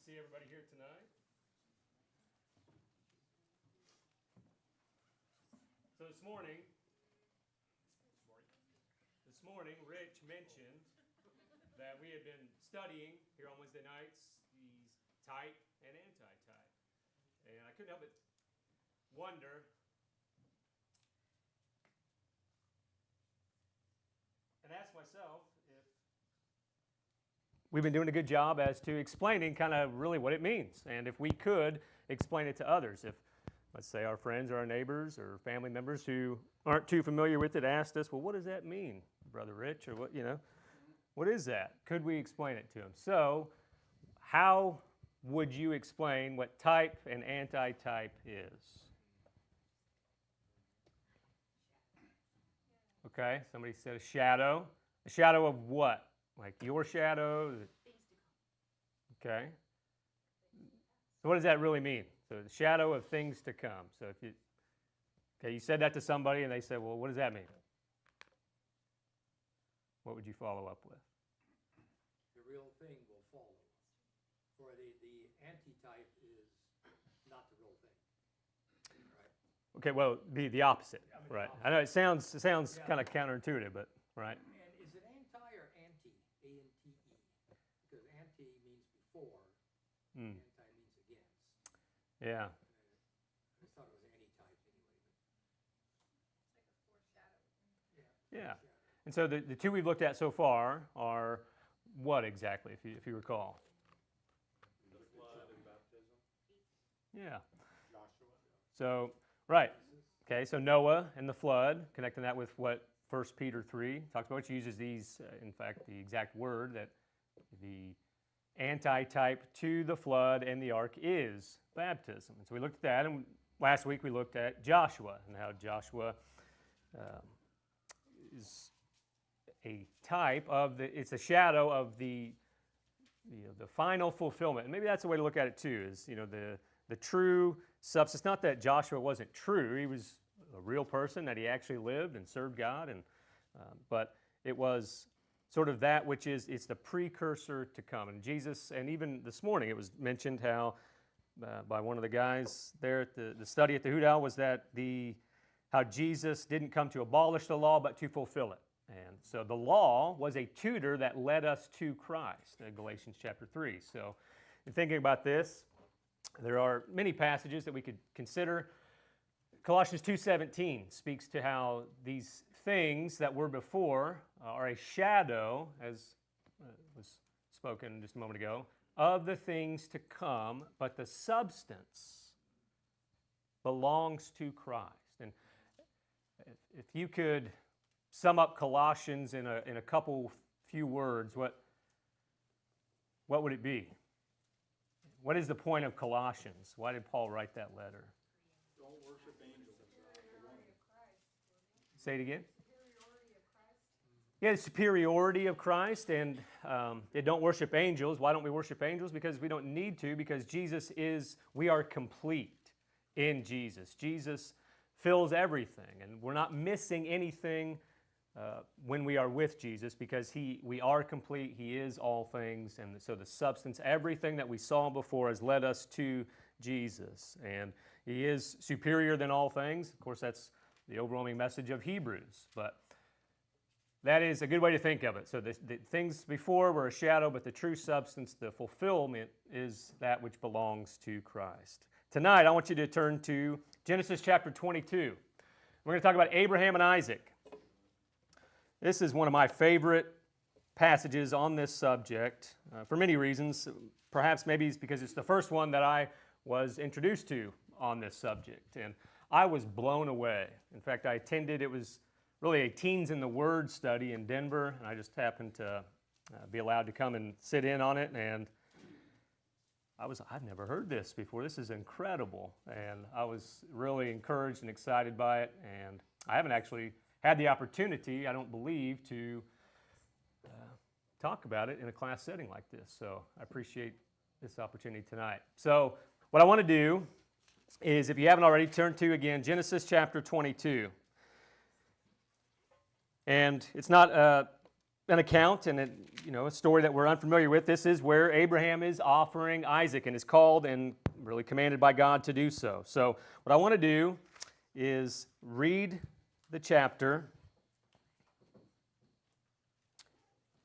see everybody here tonight. So this morning, Rich mentioned that we had been studying here on Wednesday nights these type and anti-type. And I couldn't help but wonder and ask myself if we've been doing a good job as to explaining kind of really what it means, and if we could explain it to others. If, let's say, our friends or our neighbors or family members who aren't too familiar with it asked us, well, what does that mean, Brother Rich? Or what is that? Could we explain it to them? So, how would you explain what type and anti-type is? Okay, somebody said a shadow. A shadow of what? Like your shadow? Okay. So what does that really mean? So the shadow of things to come. So if you said that to somebody and they said, well, what does that mean? What would you follow up with? The real thing will follow. For the anti-type is not the real thing. Right? Okay, well, the opposite, right? I know it sounds kind of counterintuitive, but right. And is it anti or anti? A-N-T-E. Because anti means before, anti means against. Yeah. I thought it was anti-type anyway. It's like a foreshadow. Yeah. And so the two we've looked at so far are what exactly, if you recall? The flood and baptism. Yeah. Joshua. So, right. Okay, so Noah and the flood, connecting that with what 1 Peter 3 talks about, which uses these, in fact, the exact word that the anti-type to the flood and the ark is baptism. And so we looked at that, and last week we looked at Joshua and how Joshua is a type of it's a shadow of the final fulfillment. And maybe that's a way to look at it too, is the true substance. Not that Joshua wasn't true; he was a real person, that he actually lived and served God, and but it was sort of that which it's the precursor to come. And Jesus, and even this morning it was mentioned how by one of the guys there at the study at the Hoot Owl was that how Jesus didn't come to abolish the law but to fulfill it. And so the law was a tutor that led us to Christ, Galatians chapter 3. So in thinking about this, there are many passages that we could consider. Colossians 2:17 speaks to how these things that were before are a shadow, as was spoken just a moment ago, of the things to come, but the substance belongs to Christ. And if you could sum up Colossians in a couple few words, what would it be? What is the point of Colossians? Why did Paul write that letter? Don't worship angels. Say it again. Yeah, the superiority of Christ, and they don't worship angels. Why don't we worship angels? Because we don't need to, because we are complete in Jesus. Jesus fills everything, and we're not missing anything when we are with Jesus, because we are complete. He is all things, and so the substance, everything that we saw before has led us to Jesus, and He is superior than all things. Of course, that's the overwhelming message of Hebrews, but that is a good way to think of it. So the things before were a shadow, but the true substance, the fulfillment, is that which belongs to Christ. Tonight, I want you to turn to Genesis chapter 22. We're going to talk about Abraham and Isaac. This is one of my favorite passages on this subject for many reasons. Perhaps maybe it's because it's the first one that I was introduced to on this subject, and I was blown away. In fact, I attended, it was really a Teens in the Word study in Denver, and I just happened to be allowed to come and sit in on it, and I'd never heard this before. This is incredible, and I was really encouraged and excited by it, and I haven't actually had the opportunity, I don't believe, to talk about it in a class setting like this, so I appreciate this opportunity tonight. So what I want to do is, if you haven't already, turn to, again, Genesis chapter 22. And it's not an account and a story that we're unfamiliar with. This is where Abraham is offering Isaac and is called and really commanded by God to do so. So what I want to do is read the chapter,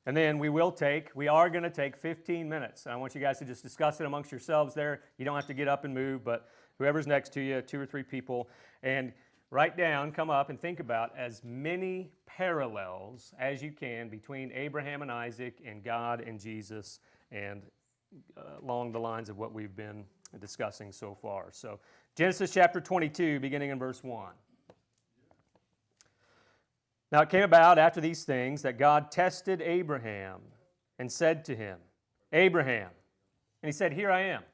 and then we are going to take 15 minutes. I want you guys to just discuss it amongst yourselves there. You don't have to get up and move, but whoever's next to you, 2 or 3 people, and write down, come up, and think about as many parallels as you can between Abraham and Isaac and God and Jesus, and along the lines of what we've been discussing so far. So Genesis chapter 22, beginning in verse 1. Now it came about after these things that God tested Abraham and said to him, Abraham. And he said, Here I am.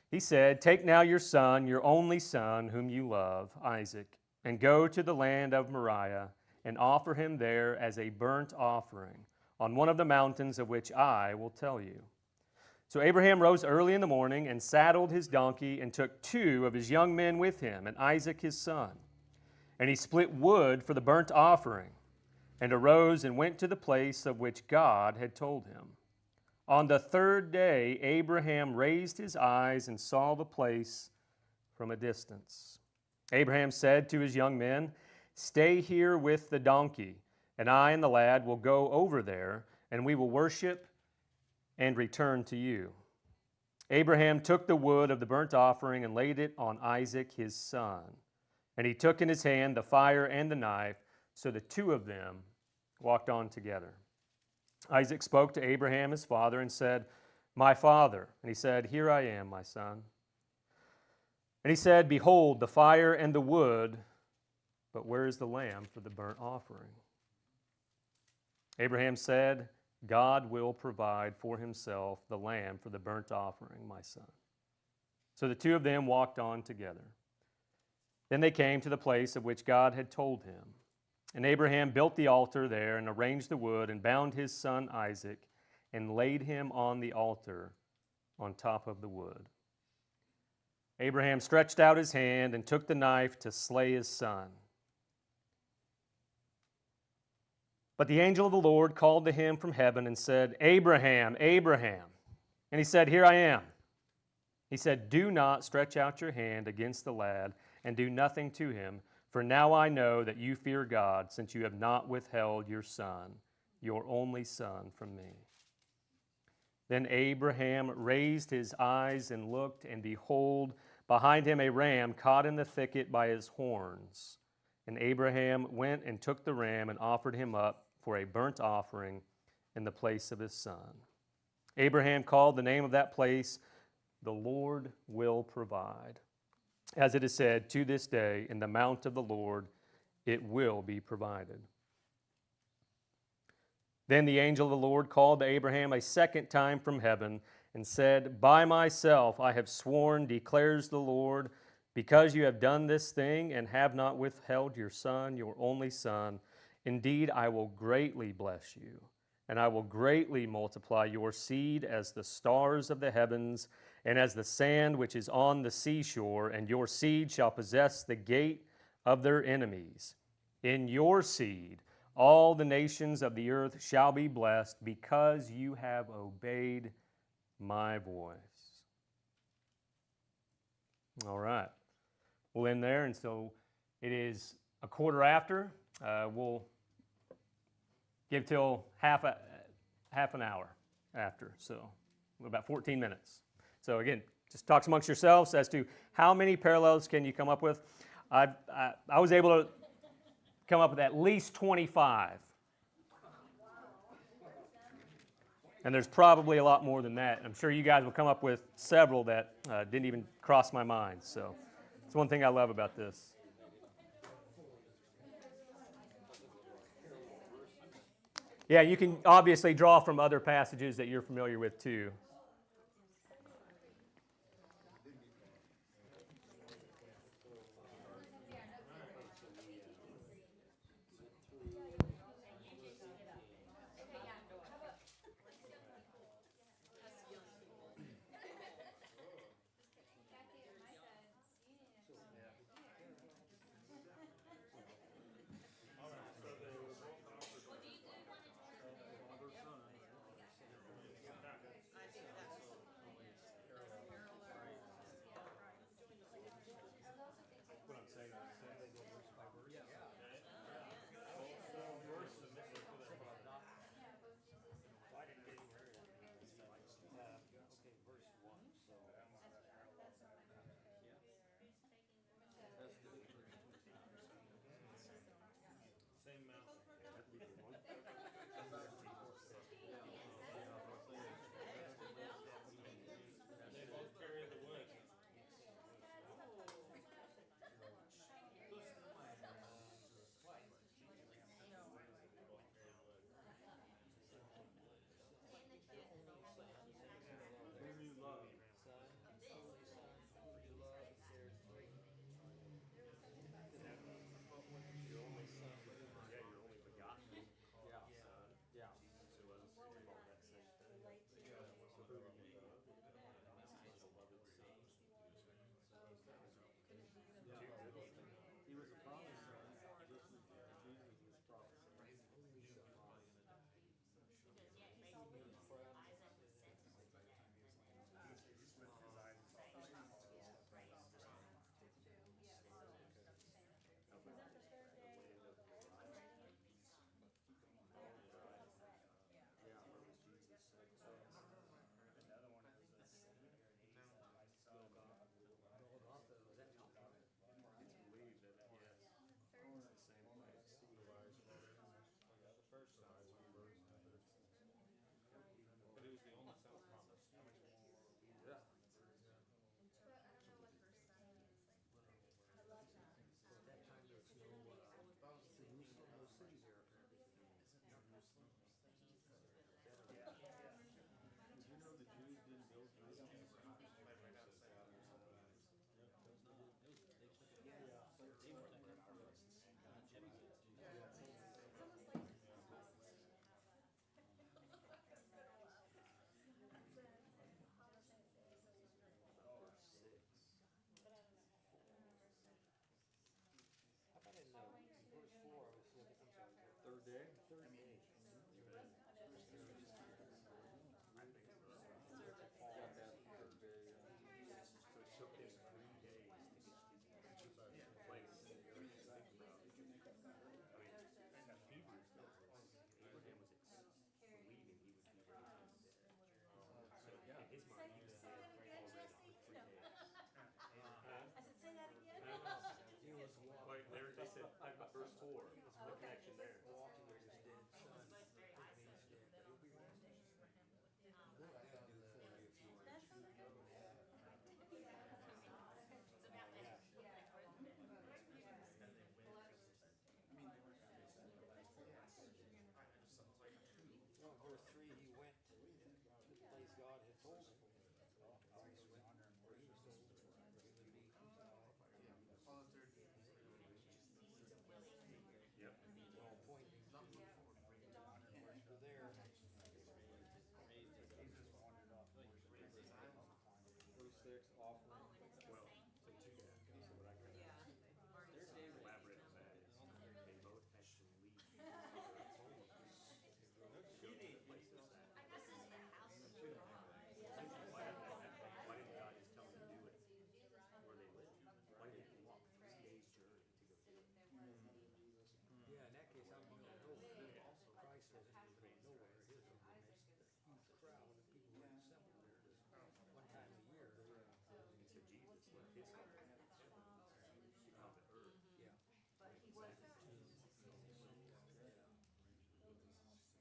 He said, Take now your son, your only son, whom you love, Isaac, and go to the land of Moriah and offer him there as a burnt offering on one of the mountains of which I will tell you. So Abraham rose early in the morning and saddled his donkey and took 2 of his young men with him and Isaac his son. And he split wood for the burnt offering and arose and went to the place of which God had told him. On the 3rd day, Abraham raised his eyes and saw the place from a distance. Abraham said to his young men, Stay here with the donkey, and I and the lad will go over there, and we will worship and return to you. Abraham took the wood of the burnt offering and laid it on Isaac his son. And he took in his hand the fire and the knife, so the 2 of them walked on together. Isaac spoke to Abraham his father and said, My father. And he said, Here I am, my son. And he said, Behold, the fire and the wood, but where is the lamb for the burnt offering? Abraham said, God will provide for himself the lamb for the burnt offering, my son. So the 2 of them walked on together. Then they came to the place of which God had told him. And Abraham built the altar there and arranged the wood and bound his son Isaac and laid him on the altar on top of the wood. Abraham stretched out his hand and took the knife to slay his son. But the angel of the Lord called to him from heaven and said, Abraham, Abraham. And he said, Here I am. He said, Do not stretch out your hand against the lad and do nothing to him, for now I know that you fear God, since you have not withheld your son, your only son, from me. Then Abraham raised his eyes and looked, and behold, behind him a ram caught in the thicket by his horns. And Abraham went and took the ram and offered him up for a burnt offering in the place of his son. Abraham called the name of that place, The Lord Will Provide. As it is said, to this day, in the mount of the Lord, it will be provided. Then the angel of the Lord called to Abraham a second time from heaven and said, By myself I have sworn, declares the Lord, because you have done this thing and have not withheld your son, your only son, indeed I will greatly bless you, and I will greatly multiply your seed as the stars of the heavens and as the sand which is on the seashore, and your seed shall possess the gate of their enemies. In your seed all the nations of the earth shall be blessed, because you have obeyed my voice. All right. We'll end there, and so it is a quarter after. We'll give till half an hour after, so about 14 minutes. So again, just talk amongst yourselves as to how many parallels can you come up with. I was able to come up with at least 25. And there's probably a lot more than that. I'm sure you guys will come up with several that didn't even cross my mind. So it's one thing I love about this. Yeah, you can obviously draw from other passages that you're familiar with too.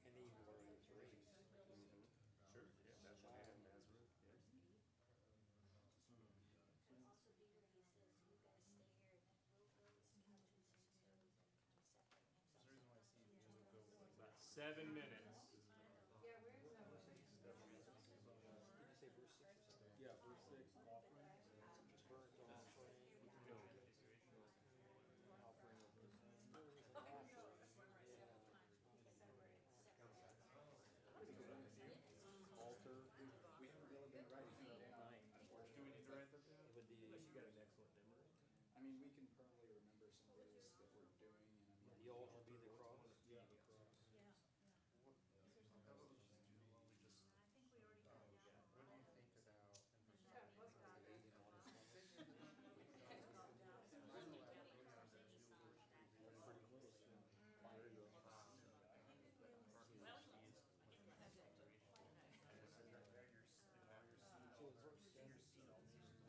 And even where he was raised. Sure, yeah, Bethlehem, Nazareth, yeah. About 7 minutes. Did you say verse 6 or something? Yeah, verse 6, offering. Burnt offering. Offering of the sin. Altar. We haven't really been writing them down. Do we need to write them down? It would be, Unless you got an excellent memory. I mean, we can probably remember some of those that we're doing, and I mean. the altar be the cross. Yeah, the cross.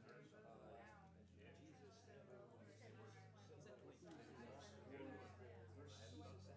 Pretty close, yeah. Very good. So verse 7, Jesus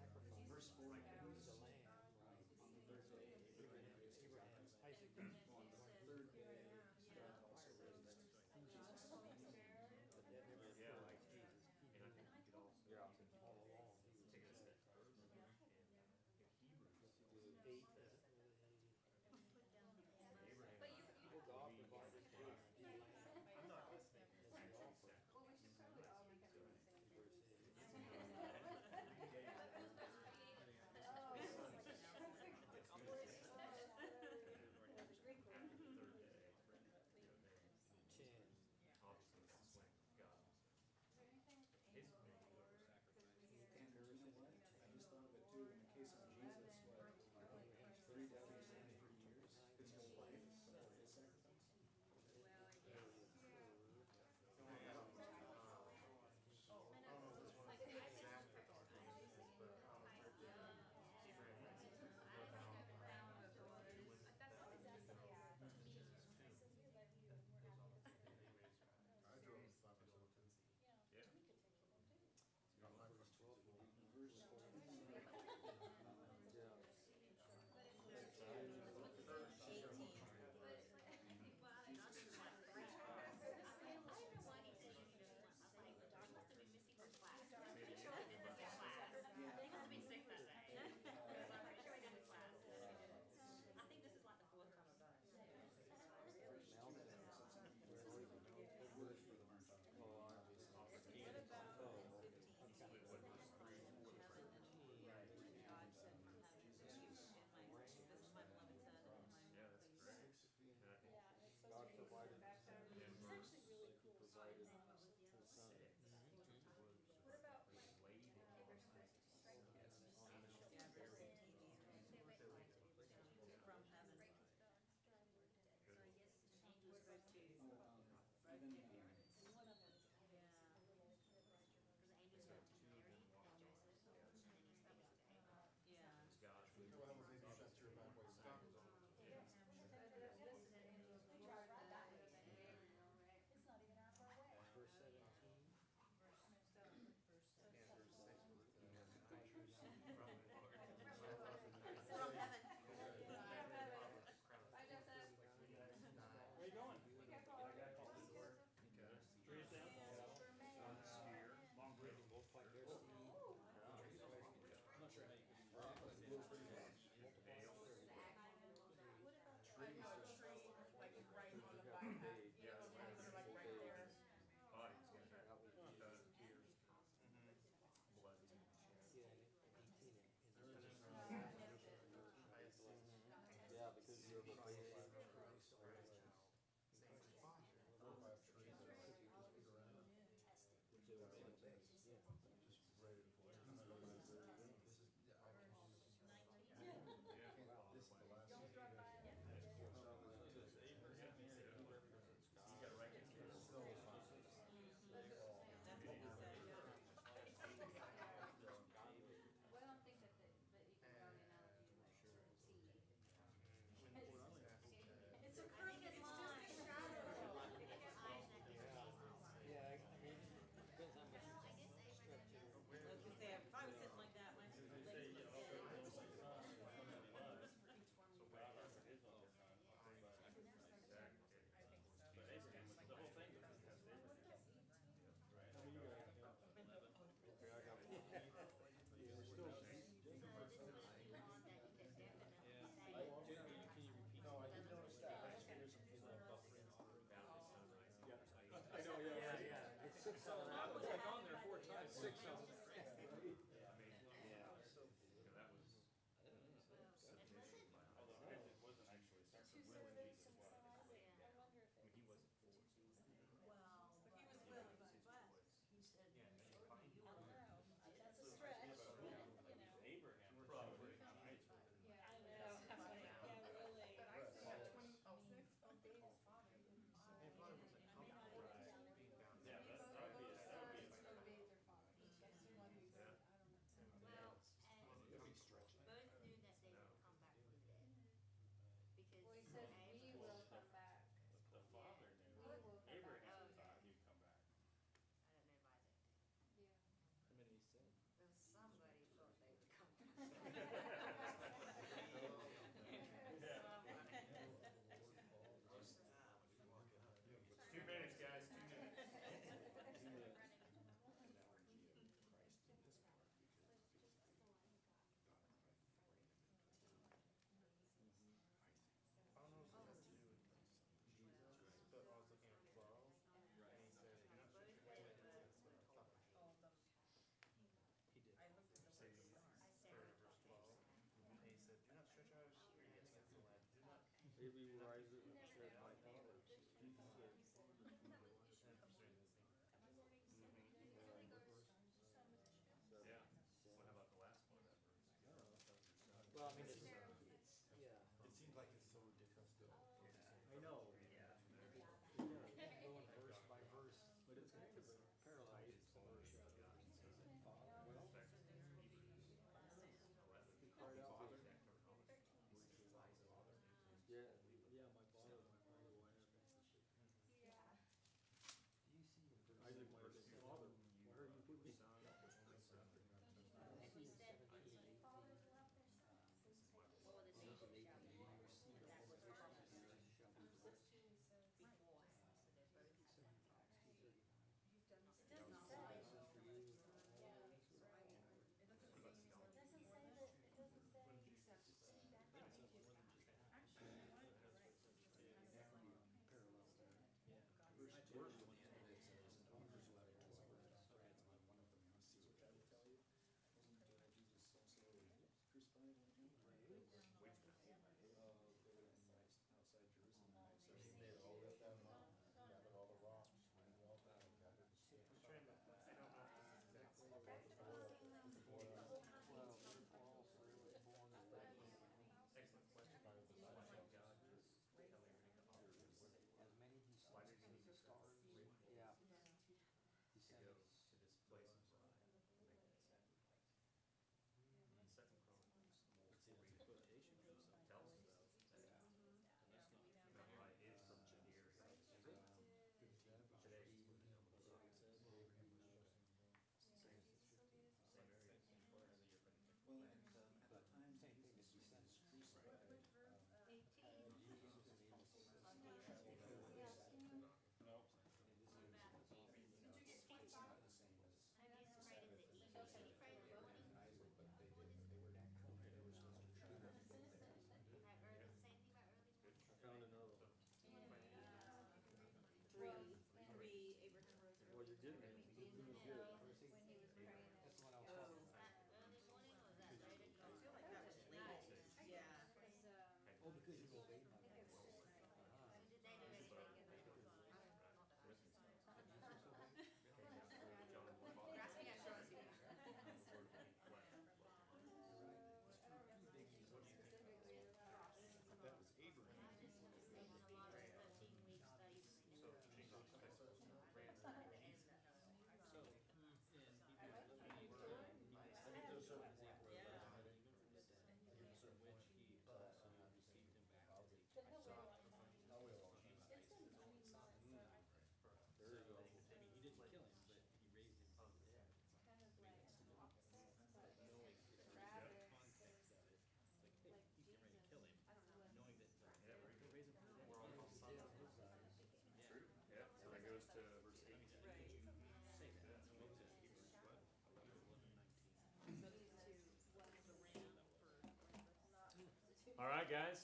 All right, guys.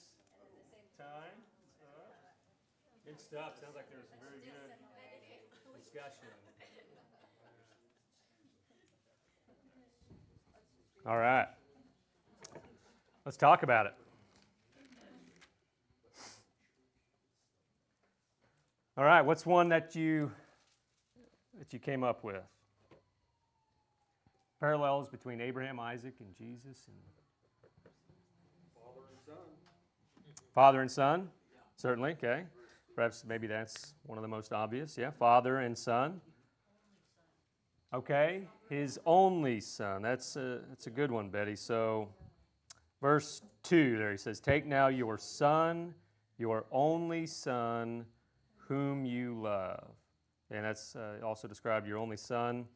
Time. Good stuff. Sounds like there was some very good discussion. All right. Let's talk about it. All right, what's one that you came up with? Parallels between Abraham, Isaac, and Jesus, and Father and son. father and son. Certainly, okay. Perhaps maybe that's one of the most obvious. Yeah, father and son. Okay, his only son. That's a good one, Betty. So, verse 2 there he says, "Take now your son, your only son, whom you love." And that's also described your only son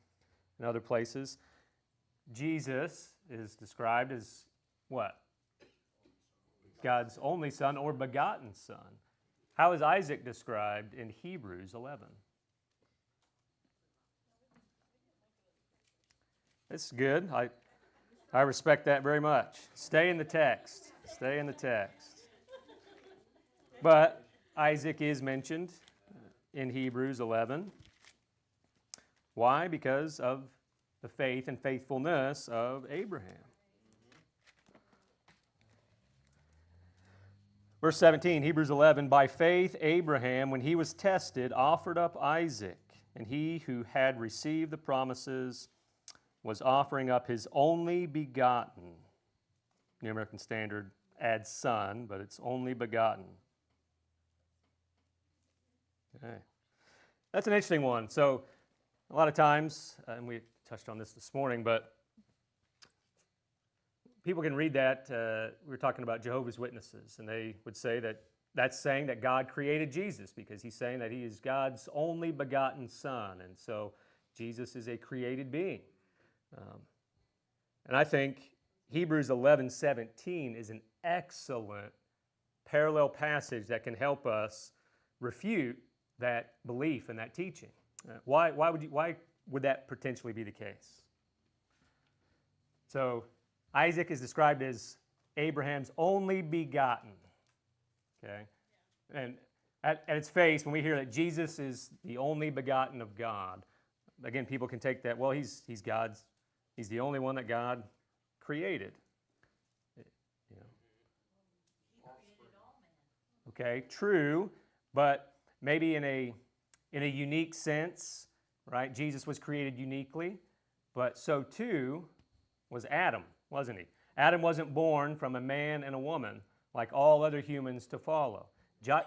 in other places. Jesus is described as what? God's only son or begotten son. How is Isaac described in Hebrews 11? It's good. I respect that very much. Stay in the text. Stay in the text. But Isaac is mentioned in Hebrews 11. Why? Because of the faith and faithfulness of Abraham. Verse 17, Hebrews 11, "By faith Abraham, when he was tested, offered up Isaac, and he who had received the promises was offering up his only begotten." New American Standard adds son, but it's only begotten. Okay. That's an interesting one. So a lot of times, and we touched on this morning, but people can read that. We were talking about Jehovah's Witnesses, and they would say that that's saying that God created Jesus because he's saying that he is God's only begotten son. And so Jesus is a created being. And I think Hebrews 11:17 is an excellent parallel passage that can help us refute that belief and that teaching. Why would that potentially be the case? So Isaac is described as Abraham's only begotten. Okay? And at its face, when we hear that Jesus is the only begotten of God, again, people can take that, well, he's God's, he's the only one that God created. You know. Okay, true, but maybe in a unique sense, right? Jesus was created uniquely, but so too was Adam, wasn't he? Adam wasn't born from a man and a woman like all other humans to follow.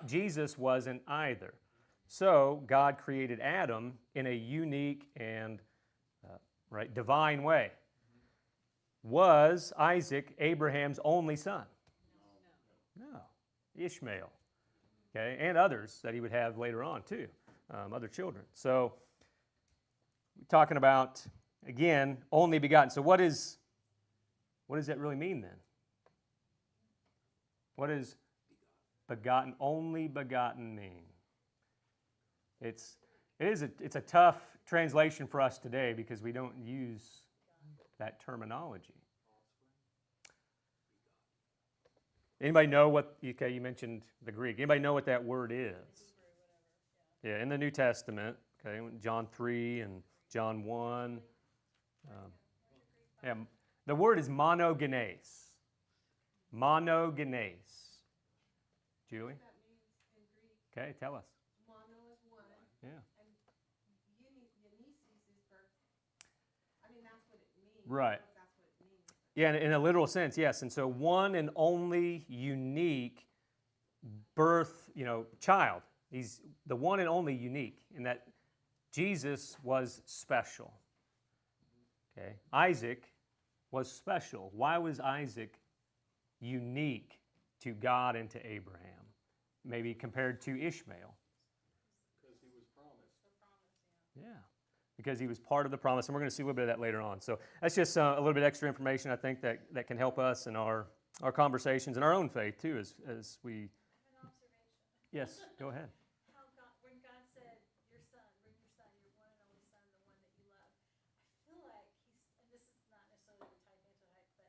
Jesus wasn't either. So God created Adam in a unique and right, divine way. Was Isaac Abraham's only son? No. Ishmael. Okay, and others that he would have later on too, other children. So we're talking about, again, only begotten. So what does that really mean then? What does begotten, only begotten mean? It's a tough translation for us today because we don't use that terminology. Anybody know what, okay, you mentioned the Greek. Anybody know what that word is? Yeah, in the New Testament, okay, John 3 and John 1. Yeah, the word is monogenes. Monogenes. Julie? What that means in Greek, Okay, tell us. mono is one, Yeah. and genesis is birth. I mean, that's what it means. Right. That's what it means. Yeah, in a literal sense, yes. And so one and only unique birth, child. He's the one and only unique in that Jesus was special. Okay. Isaac was special. Why was Isaac unique to God and to Abraham? Maybe compared to Ishmael. Because he was promised. Yeah, because he was part of the promise, and we're going to see a little bit of that later on. So that's just a little bit extra information I think that can help us in our conversations and our own faith too, as we. An observation. Yes, go ahead. How God, when God said, "Your son, bring your son, your one and only son, the one that you love," I feel like and this is not necessarily the type antitype, but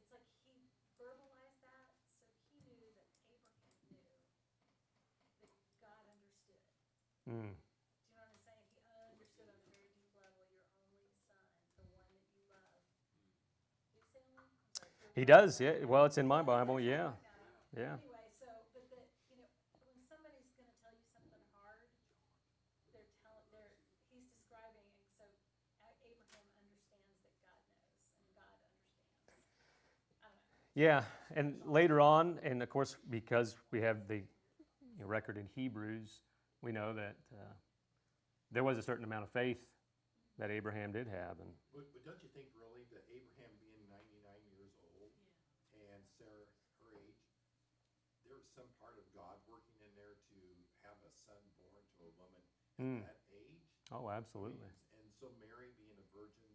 it's like he verbalized that, so he knew that Abraham knew that God understood. Mm. Do you know what I'm saying? He understood on a very deep level, your only son, the one that you love. Did he say only? I'm sorry, your He one does, son. yeah. Well, it's in my Bible, yeah. Yeah. Anyway, so, but when somebody's going to tell you something hard, he's describing, and so Abraham understands that God knows, and God understands. I don't know. Yeah, and later on, and of course, because we have the record in Hebrews, we know that there was a certain amount of faith that Abraham did have. And But don't you think really that Abraham being 99 years old and Sarah her age, there was some part of God working in there to have a son born to a woman Mm. at that age? oh, absolutely. And so Mary being a virgin,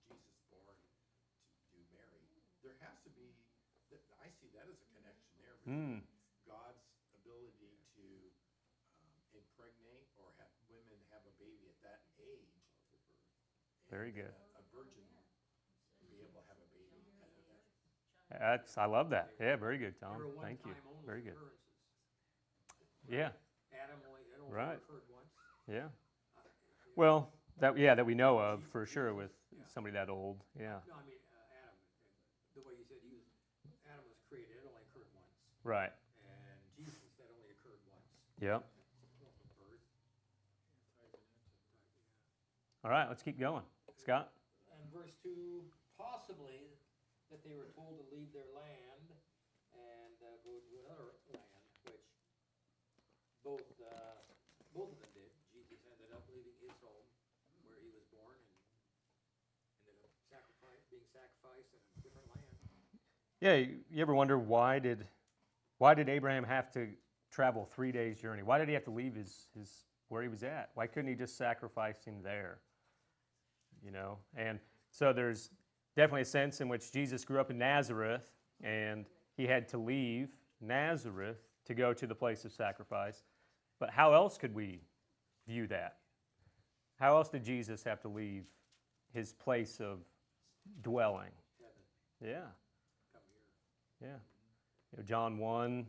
Jesus born to Mary, there has to be, I see that as a connection there between God's ability to impregnate or have women have a baby at that age. Very good. A virgin be able to have a baby. I love that. Yeah, very good, They Tom. were Thank you. one-time only Very good. occurrences. Yeah, It only Right. occurred once. yeah. Well, that we know of for sure with somebody that old. Yeah, No, I mean, Adam, the way you said Adam was created, it only occurred once. right. And Jesus, that only occurred once. Yep. Birth. All right, let's keep going. Scott? And verse 2, possibly that they were told to leave their land and go to another land, which both of them did. Jesus ended up leaving his home where he was born and ended up being sacrificed in a different land. Yeah, you ever wonder why did Abraham have to travel 3 days journey? Why did he have to leave his where he was at? Why couldn't he just sacrifice him there? And so there's definitely a sense in which Jesus grew up in Nazareth and he had to leave Nazareth to go to the place of sacrifice. But how else could we view that? How else did Jesus have to leave his place of dwelling? Heaven, Yeah, come here. yeah. John 1,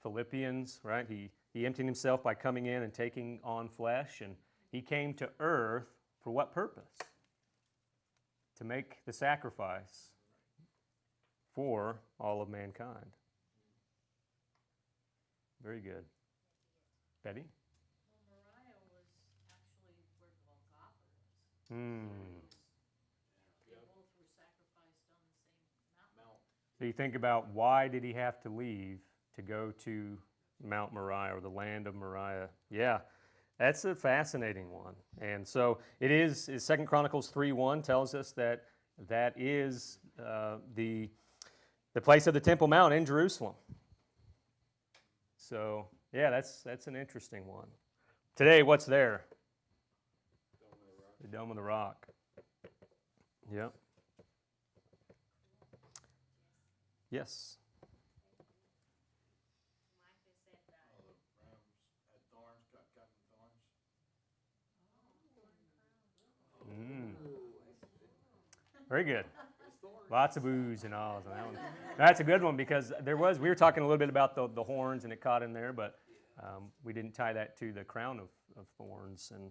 Philippians, right? He emptied himself by coming in and taking on flesh, and he came to earth for what purpose? To make the sacrifice for all of mankind. Very good. Betty? Well, Moriah was actually where Golgotha was. Hmm. They both were sacrificed on the same mountain. So you think about, why did he have to leave to go to Mount Moriah, or the land of Moriah? Yeah, that's a fascinating one. And so it is 2 Chronicles 3:1 tells us that is the place of the Temple Mount in Jerusalem. So yeah, that's an interesting one. Today, what's there? The Dome of the Rock. Yep. Yes. Oh, the rams had thorns, got cut in thorns. Very good. Lots of oohs and ahs on that one. That's a good one, because we were talking a little bit about the horns, and it caught in there, but we didn't tie that to the crown of thorns, and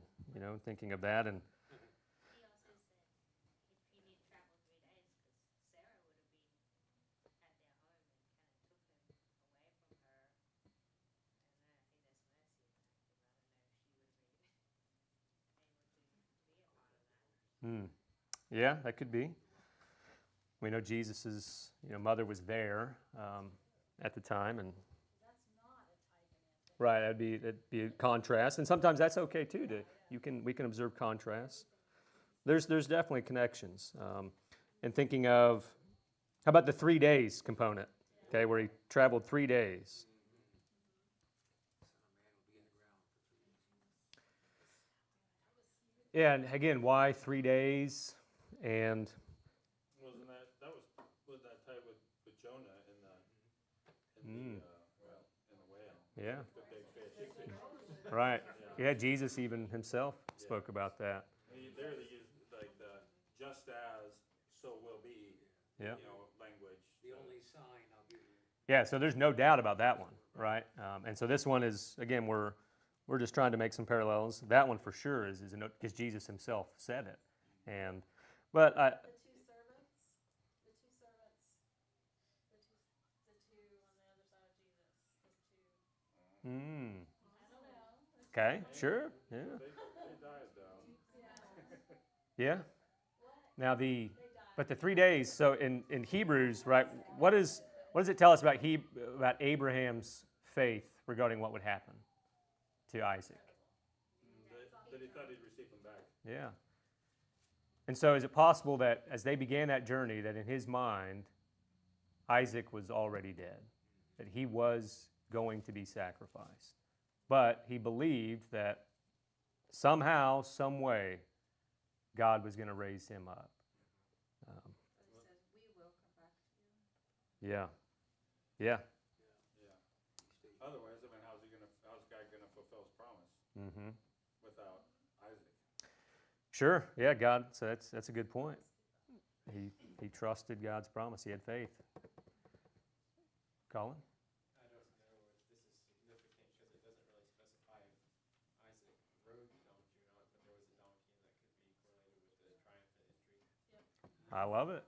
thinking of that. And He also said if he did travel 3 days, because Sarah would have been at their home and kind of took him away from her. And I think that's mercy, because I don't know if she would have been able to be a part of that. yeah, that could be. We know Jesus's mother was there at the time, and That's not a type and antitype. right, that'd be a contrast, and sometimes that's okay too. We can observe contrasts. There's definitely connections. And thinking of, how about the 3 days component? Okay, where he traveled 3 days. Yeah, and again, why 3 days? And Wasn't that was that tied with Jonah in the whale? yeah, The big fish. right. Yeah, Jesus even himself spoke about that. There they use like the just as so will be, Yeah. language. The only sign I'll give you. Yeah, so there's no doubt about that one, right? And so this one is, again, we're just trying to make some parallels. That one for sure is a note, because Jesus himself said it. But The two servants, the two on the other side of Jesus, I don't know. Okay, sure, yeah, They died though. yeah. Now but the 3 days. So in Hebrews, right? What does it tell us about Abraham's faith regarding what would happen to Isaac? That he thought he'd receive them back. Yeah. And so is it possible that as they began that journey, that in his mind, Isaac was already dead, that he was going to be sacrificed, but he believed that somehow, some way, God was going to raise him up. But it says, we will come back to you. Yeah. Yeah. Yeah. Otherwise, how's God gonna fulfill his promise Mm-hmm. without Isaac? Sure. Yeah, God. So that's a good point. He trusted God's promise. He had faith. Colin? I don't know if this is significant because it doesn't really specify if Isaac rode the donkey or not, but there was a donkey and that could be correlated with the triumphant entry. I love it.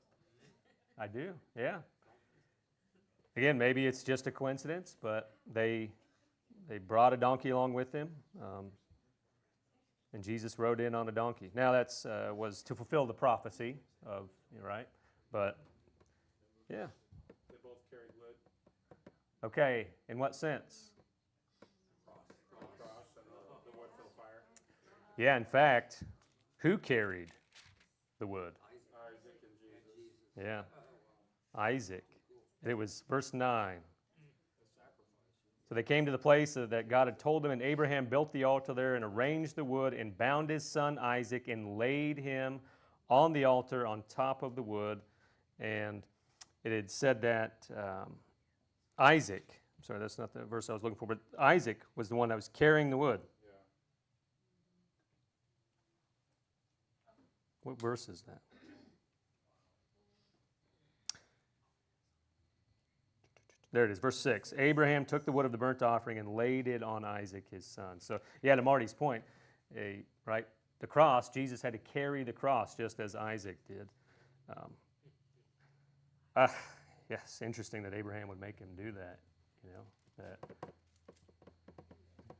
I do. Yeah. Again, maybe it's just a coincidence, but they brought a donkey along with them, and Jesus rode in on a donkey. Now that's was to fulfill the prophecy of, right? But yeah. They both carried wood, Okay. In what sense? cross, and the wood for the fire. Yeah. In fact, who carried the wood? Isaac and Jesus. Yeah. Isaac. And it was verse 9. So they came to the place that God had told them, and Abraham built the altar there and arranged the wood and bound his son Isaac and laid him on the altar on top of the wood. And it had said that Isaac, I'm sorry, that's not the verse I was looking for, but Isaac was the one that was carrying the wood. Yeah. What verse is that? There it is, verse 6. Abraham took the wood of the burnt offering and laid it on Isaac, his son. So, yeah, to Marty's point, right, the cross, Jesus had to carry the cross just as Isaac did. Yes, interesting that Abraham would make him do that, you know, that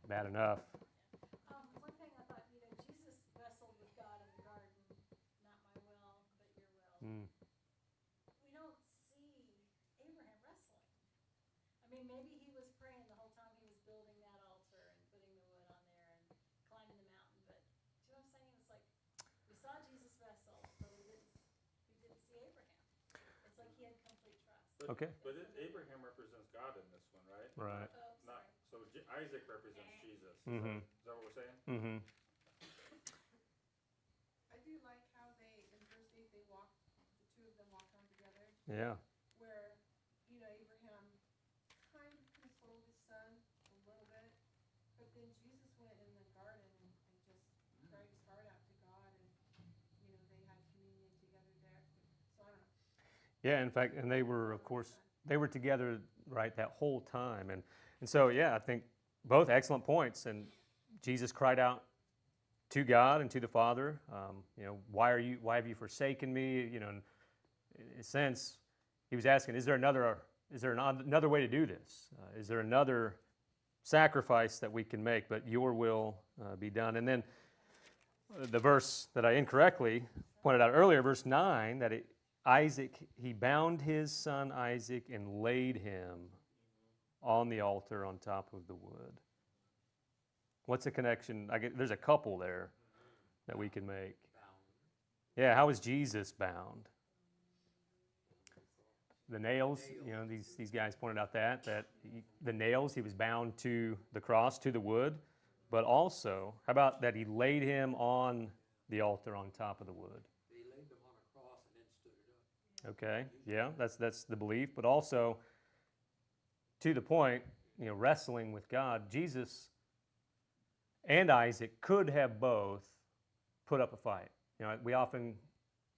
bad enough. One thing I thought, Jesus wrestled with God in the garden, not my will, but your will. Mm. We don't see Abraham wrestling. I mean, maybe he was praying the whole time he was building that altar and putting the wood on there and climbing the mountain, but do you know what I'm saying? It's like, we saw Jesus wrestle, but we didn't see Abraham. It's like he had complete trust. Okay. But Abraham represents God in this one, right? Right. Oh, Not, sorry. so Isaac represents Jesus. Mm-hmm. Is that what we're saying? Mm-hmm. I do like how in verse 8, the two of them walked on together, Yeah. where, Abraham kind of consoled his son a little bit, but then Jesus went in the garden and just cried his heart out to God, and, they had communion together there. So I don't know. Yeah, in fact, and they were, of course, they were together, right, that whole time. And so, yeah, I think both excellent points. And Jesus cried out to God and to the Father, why have you forsaken me? In a sense, he was asking, is there another way to do this? Is there another sacrifice that we can make? But your will be done. And then the verse that I incorrectly pointed out earlier, verse 9, that Isaac, he bound his son Isaac and laid him on the altar on top of the wood. What's the connection? There's a couple there that we can make. Yeah, how was Jesus bound? The nails, these guys pointed out the nails, he was bound to the cross, to the wood, but also, how about that he laid him on the altar on top of the wood? They laid them on a cross and then stood it up. Okay, yeah, that's the belief, but also, to the point, wrestling with God, Jesus and Isaac could have both put up a fight. We often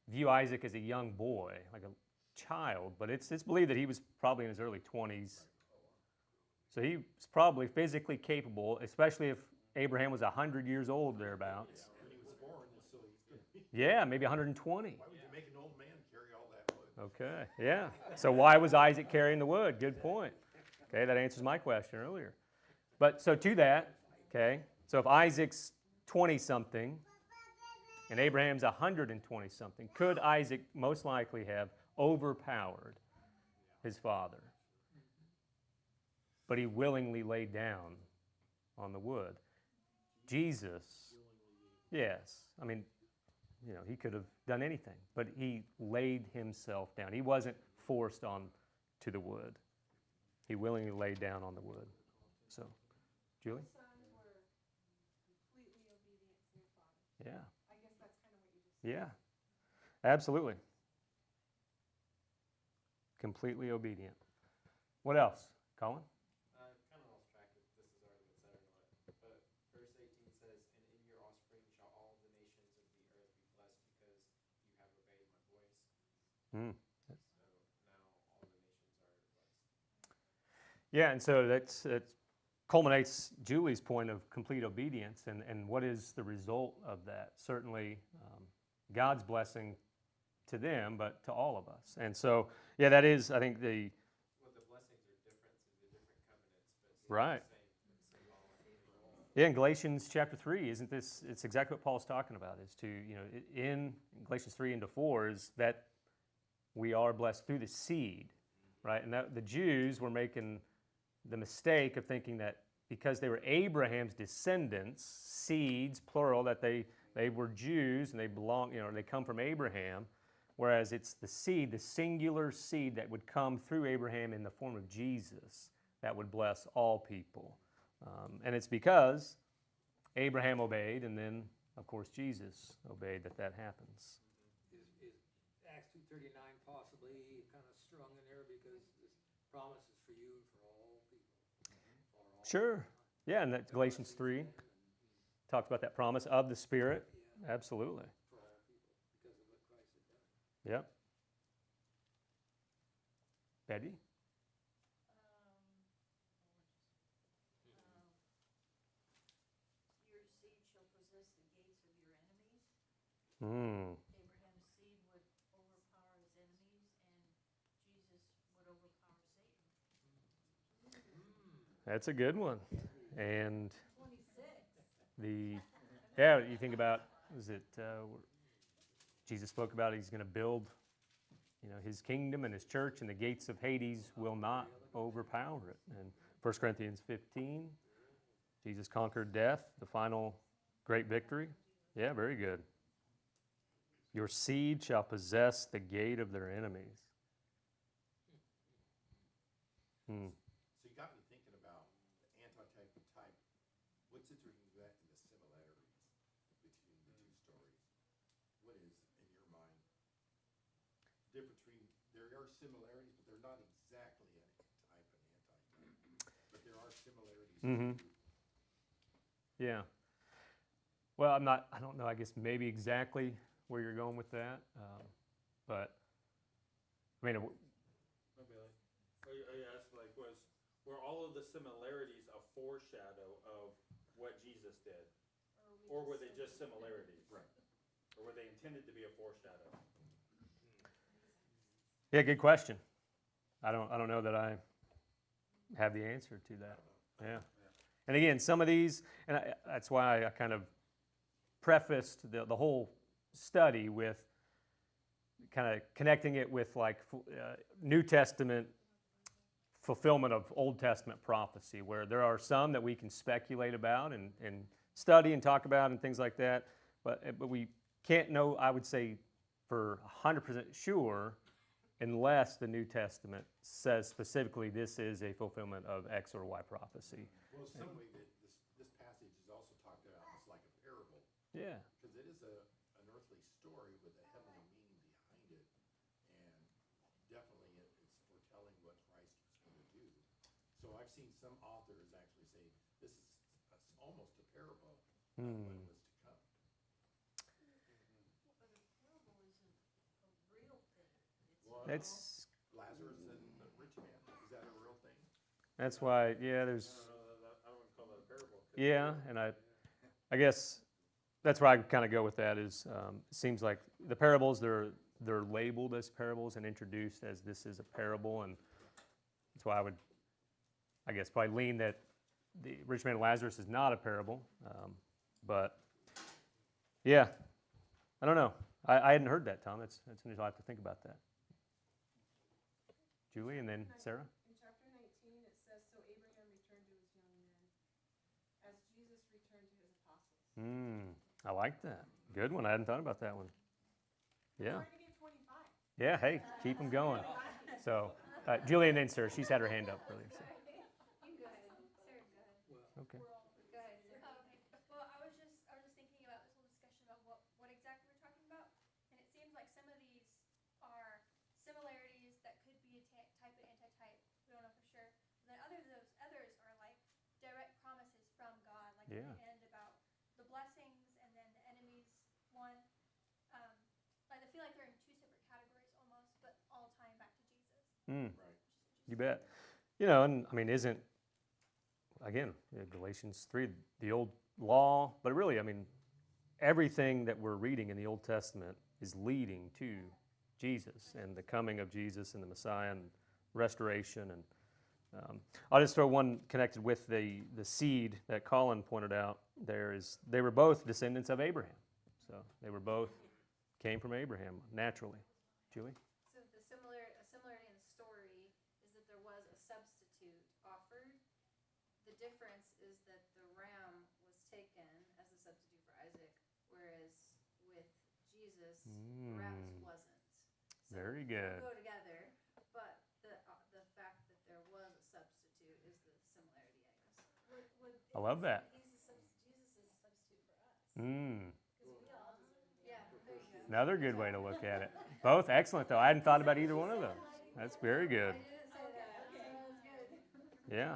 view Isaac as a young boy, like a child, but it's believed that he was probably in his early 20s. So he was probably physically capable, especially if Abraham was 100 years old thereabouts. When he was born, so Yeah, maybe 120. why would you make an old man carry all that wood? Okay, yeah. So why was Isaac carrying the wood? Good point. Okay, that answers my question earlier. But so to that, okay, so if Isaac's 20-something and Abraham's 120-something, could Isaac most likely have overpowered his father? But he willingly laid down on the wood. Jesus, yes, I mean, he could have done anything, but he laid himself down. He wasn't forced on to the wood. He willingly laid down on the wood. So, Julie? The sons were completely obedient to their father. Yeah. I guess that's kind of what you just said. Yeah, absolutely. Completely obedient. What else? Colin? Kind of lost track if this has already been said or not, but verse 18 says, "And in your offspring shall all the nations of the earth be blessed because you have obeyed my voice." Mm. So now all the nations are blessed. Yeah, and so that culminates Julie's point of complete obedience, and what is the result of that? Certainly God's blessing to them, but to all of us. And so, yeah, that is, I think, the... Well, the blessings are different through the different covenants, but it's Right. the same symbolic. Yeah, in Galatians chapter 3, isn't this, it's exactly what Paul's talking about, is to, in Galatians 3 into 4, is that we are blessed through the seed, right? And that the Jews were making the mistake of thinking that because they were Abraham's descendants, seeds, plural, that they were Jews and they belong, they come from Abraham, whereas it's the seed, the singular seed that would come through Abraham in the form of Jesus that would bless all people. And it's because Abraham obeyed, and then, of course, Jesus obeyed that happens. Is Acts 2:39 possibly kind of strung in there because this promise is for you and for all people? For all Sure. Yeah, and that's Galatians 3 talks about that promise of the Spirit. Yeah, Absolutely. for all people because of what Christ had done. Yep. Betty? Mm. Abraham's seed would overpower his enemies, and Jesus would overpower Satan. That's a good one. And 26. you think about, is it, Jesus spoke about he's going to build, his kingdom and his church, and the gates of Hades will not overpower it. And 1 Corinthians 15, Jesus conquered death, the final great victory. Yeah, very good. Your seed shall possess the gate of their enemies. Hmm. So you got me thinking about the antitype and type. What's interesting is that in the similarities between the two stories. What is, in your mind, difference between, there are similarities, but they're not exactly a type and antitype. But there are similarities. Mhm. too. Yeah. Well, I don't know, I guess maybe exactly where you're going with that. But, I mean, Maybe like, I asked like, were all of the similarities a foreshadow of what Jesus did? Or were they just similarities? Right. Or were they intended to be a foreshadow? yeah, good question. I don't know that I have the answer to that. Yeah. And again, some of these, and that's why I kind of prefaced the whole study with kind of connecting it with like New Testament fulfillment of Old Testament prophecy, where there are some that we can speculate about and study and talk about and things like that, but we can't know, I would say, for 100% sure unless the New Testament says specifically this is a fulfillment of X or Y prophecy. Well, some way that this passage is also talked about as like a parable. Yeah. Because it is an earthly story with a heavenly meaning behind it, and definitely it's foretelling what Christ was going to do. So I've seen some authors actually say this is almost a parable of what was to come. But a parable isn't a real thing. Well, That's Lazarus and the rich man, is that a real thing? that's why, yeah, there's, I wouldn't call that a parable. yeah, and I guess that's where I kind of go with that is it seems like the parables, they're labeled as parables and introduced as this is a parable, and that's why I guess probably lean that the rich man and Lazarus is not a parable, but yeah, I don't know. I hadn't heard that, Tom. That's interesting. I'll have to think about that. Julie, and then Sarah. In chapter 19, it says, so Abraham returned to his young men, as Jesus returned to his apostles. I like that. Good one. I hadn't thought about that one. Yeah. Trying to get 25. Yeah, hey, keep them going. So, Julie and then Sarah, she's had her hand up earlier. So. You go ahead. Sarah, go ahead. Okay. Go ahead, Sarah. Oh, okay. Well, I was just thinking about this whole discussion about what exactly we're talking about, and it seems like some of these are similarities that could be a type and antitype. We don't know for sure. And then those others are like direct promises from God, like Yeah. at the end about the blessings and then the enemies one. Like I feel like they're in two separate categories almost, but all tying back to Jesus. Right. You bet. And I mean, isn't, again, Galatians 3, the old law, but really, I mean, everything that we're reading in the Old Testament is leading to Jesus and the coming of Jesus and the Messiah and restoration. And I'll just throw one connected with the seed that Colin pointed out. They were both descendants of Abraham. So they were both, came from Abraham naturally. Julie? So a similarity in the story is that there was a substitute offered. The difference is that the ram was taken as a substitute for Isaac, whereas with Jesus, the ram wasn't. So Very they good. go together, but the fact that there was a substitute is the similarity, I guess. I love that. Jesus is a substitute for us. Mm. Yeah, there you go. Another good way to look at it. Both excellent, though. I hadn't thought about either one of those. That's very good. I didn't say that, so that was good. Yeah,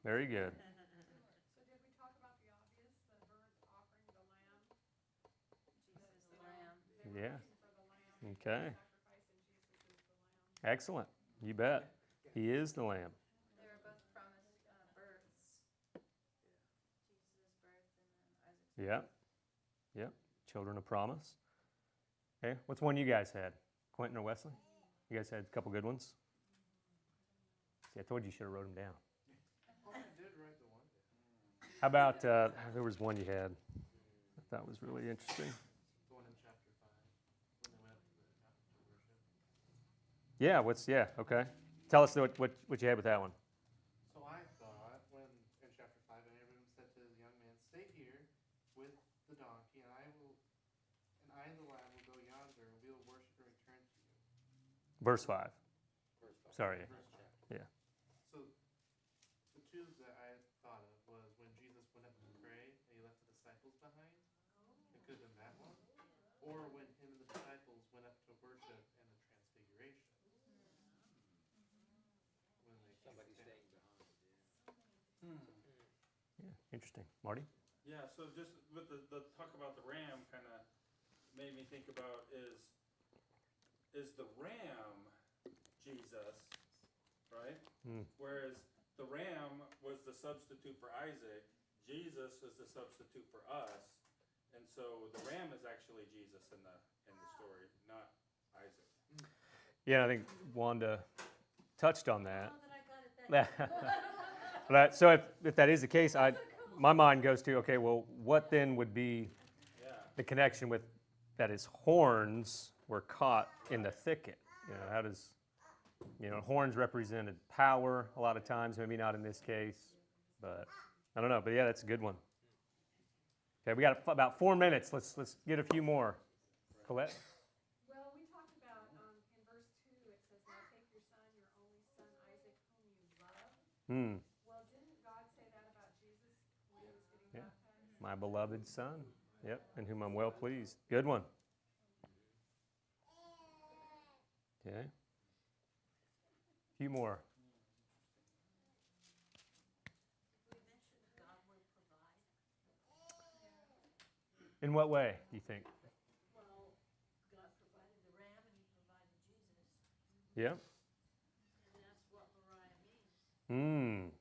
very good. So did we talk about the obvious, the burnt offering, the lamb? Jesus is the lamb. Yeah. For the lamb. Okay. Sacrifice, and Jesus is the lamb. Excellent. You bet. He is the Lamb. They were both promised births. Jesus' birth and then Isaac's birth. Yeah. Yep. Children of promise. Okay, what's one you guys had? Quentin or Wesley? You guys had a couple good ones? See, I told you you should have wrote them down. Oh, I did write the one down. How about, there was one you had I thought was really interesting. The one in chapter 5, when they went up to the mountain to worship. Yeah, okay. Tell us what you had with that one. So I thought when in chapter 5, and Abram said to the young man, "Stay here with the donkey, and I and the lad will go yonder, and we will worship and return to you." Verse 5. Verse 5. Sorry. Verse Yeah. So the two that I thought of was when Jesus went up to pray and he left the disciples behind. It could have been that one. Or when him and the disciples went up to worship and the transfiguration. When they Somebody came staying down. behind, Yeah, interesting. Marty? Yeah, so just with the talk about the ram kind of made me think about is the ram Jesus, right? Whereas the ram was the substitute for Isaac, Jesus is the substitute for us, and so the ram is actually Jesus in the story, not Isaac. Yeah, I think Wanda touched on that. Now that I got it that But so if that is the case, my mind goes to, okay, well, what then would be Yeah. the connection with that his horns were caught in the thicket? How does, horns represented power a lot of times, maybe not in this case, but I don't know. But yeah, that's a good one. Okay, we got about 4 minutes. Let's get a few more. Colette? Well, we talked about, in verse 2, it says, "Now take your son, your only son, Isaac, whom you love." Well, didn't God say that about Jesus when he was getting Yeah. baptized? My beloved son. Yep, in whom I'm well pleased. Good one. Okay. A few more. We mentioned God will provide. In what way, do you think? Well, God provided the ram and he provided Jesus. Yeah? And that's what Moriah means.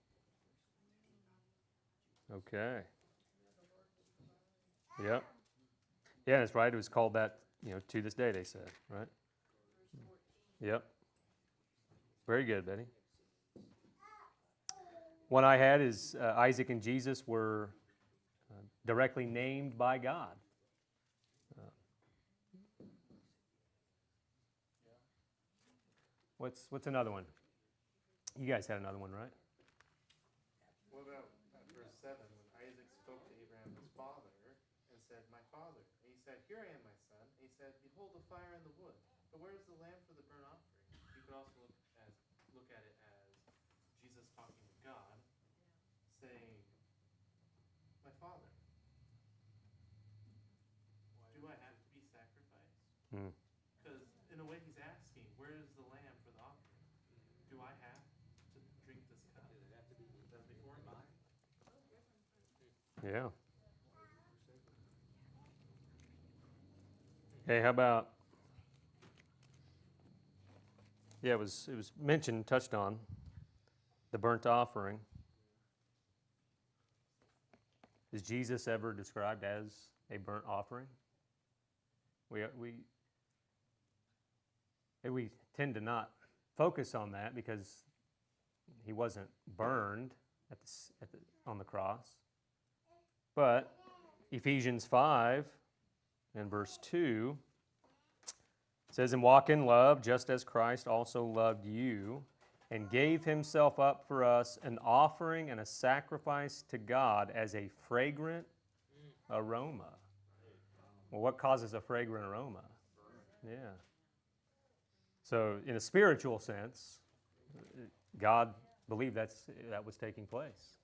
Okay. Yep. Yeah, that's right. It was called that, to this day, they said, right? Yep. Very good, Betty. One I had is Isaac and Jesus were directly named by God. What's another one? You guys had another one, right? What about verse 7, when Isaac spoke to Abraham his father and said, "My father." And he said, "Here I am, my son." And he said, "Behold the fire and the wood, but where is the lamb for the burnt offering?" You could also look at it as Jesus talking to God, saying, "My father, do I have to be sacrificed?" Because in a way he's asking, where is the lamb for the offering? Do I have to drink this cup? does it have to be Before mine? Yeah. Hey, how about? Yeah, it was mentioned, touched on, the burnt offering. Is Jesus ever described as a burnt offering? We tend to not focus on that because he wasn't burned on the cross. But Ephesians 5 and verse 2 says, "And walk in love, just as Christ also loved you and gave himself up for us, an offering and a sacrifice to God as a fragrant aroma." Well, what causes a fragrant aroma? Yeah. So in a spiritual sense, God believed that was taking place.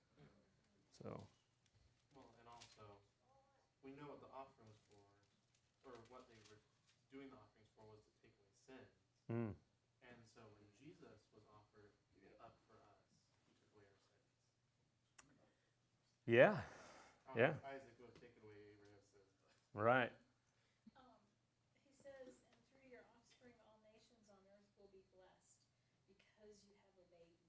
So. Well, and also, we know what the offering was for, or what they were doing the offerings for was to take away sins. And so when Jesus was offered up for us, he took away our sins. Yeah. Yeah. Isaac would have taken away Abraham's sins. Right. He says, "And through your offspring all nations on earth will be blessed, because you have obeyed me."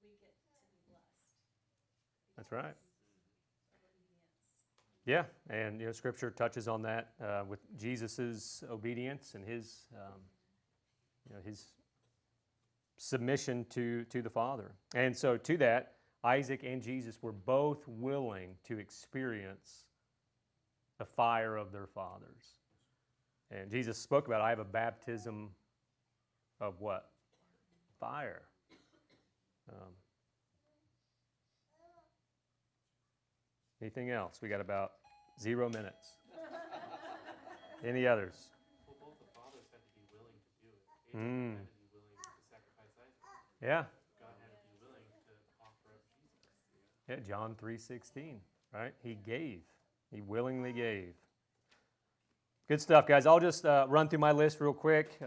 We get to be blessed. That's right. because of obedience. Yeah, and Scripture touches on that with Jesus's obedience and his submission to the Father. And so to that, Isaac and Jesus were both willing to experience the fire of their fathers. And Jesus spoke about, I have a baptism of what? Fire. Anything else? We got about 0 minutes. Any others? Well, both the fathers had to be willing to do it. Abraham had to be willing to sacrifice Isaac. Yeah. God had to be willing to offer up Jesus. Yeah, John 3:16, right? He gave. He willingly gave. Good stuff, guys. I'll just run through my list real quick.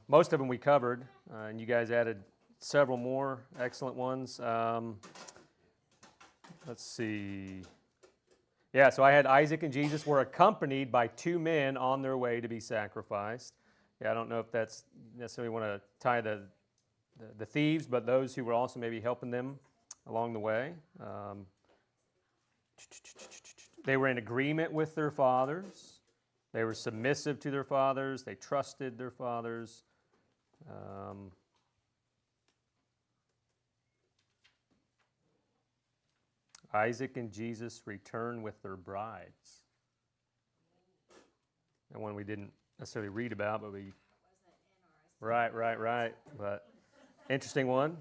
Most of them we covered, and you guys added several more excellent ones. Let's see. Yeah, so I had Isaac and Jesus were accompanied by 2 men on their way to be sacrificed. Yeah, I don't know if that's necessarily want to tie the thieves, but those who were also maybe helping them along the way. They were in agreement with their fathers. They were submissive to their fathers. They trusted their fathers. Isaac and Jesus return with their brides. And one we didn't necessarily read about, but we... Right. But interesting one.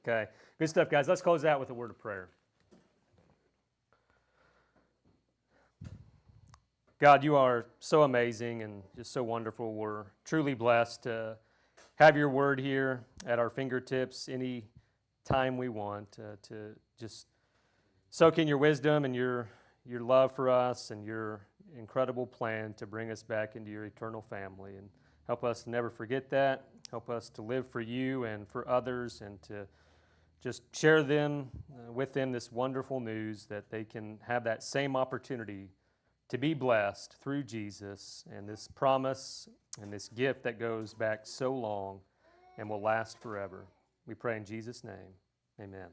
Okay, good stuff, guys. Let's close out with a word of prayer. God, you are so amazing and just so wonderful. We're truly blessed to have your word here at our fingertips any time we want to just soak in your wisdom and your love for us and your incredible plan to bring us back into your eternal family. And help us to never forget that. Help us to live for you and for others and to just share them with them this wonderful news that they can have that same opportunity to be blessed through Jesus and this promise and this gift that goes back so long and will last forever. We pray in Jesus' name. Amen.